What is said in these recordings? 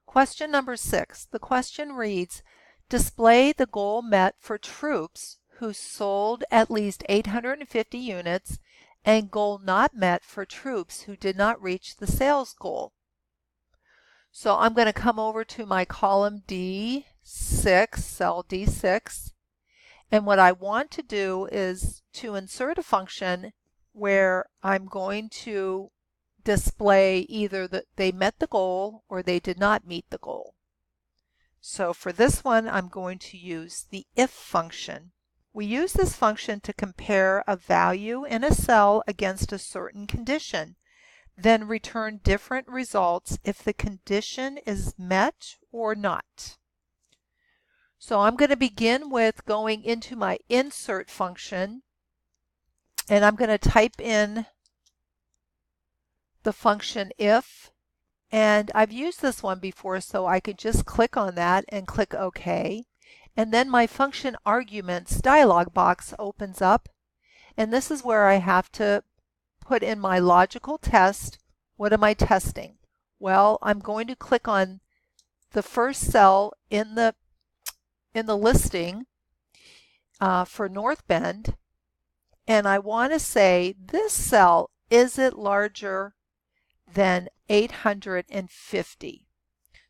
Question number 6. The question reads, display the goal met for troops who sold at least 850 units and goal not met for troops who did not reach the sales goal. So I'm going to come over to my column D6, cell D6, and what I want to do is to insert a function where I'm going to display either that they met the goal or they did not meet the goal. So for this one, I'm going to use the if function. We use this function to compare a value in a cell against a certain condition, then return different results if the condition is met or not. So I'm going to begin with going into my insert function, and I'm going to type in the function if, and I've used this one before, so I could just click on that and click OK. And then my function arguments dialog box opens up, and this is where I have to put in my logical test. What am I testing? Well, I'm going to click on the first cell in the listing for North Bend, and I want to say this cell, is it larger than 850?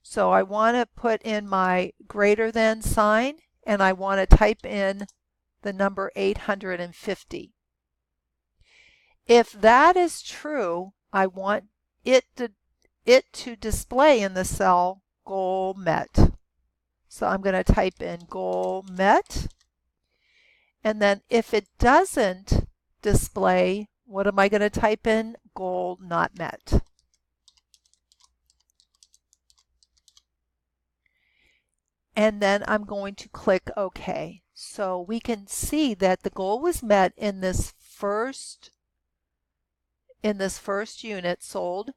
So I want to put in my greater than sign, and I want to type in the number 850. If that is true, I want it to display in the cell goal met. So I'm going to type in goal met, and then if it doesn't display, what am I going to type in? Goal not met. And then I'm going to click OK. So we can see that the goal was met in this first unit sold,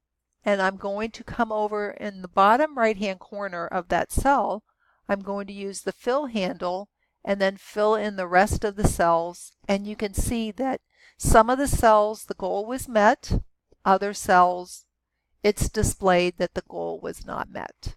and I'm going to come over in the bottom right hand corner of that cell. I'm going to use the fill handle and then fill in the rest of the cells, and you can see that some of the cells the goal was met, other cells it's displayed that the goal was not met.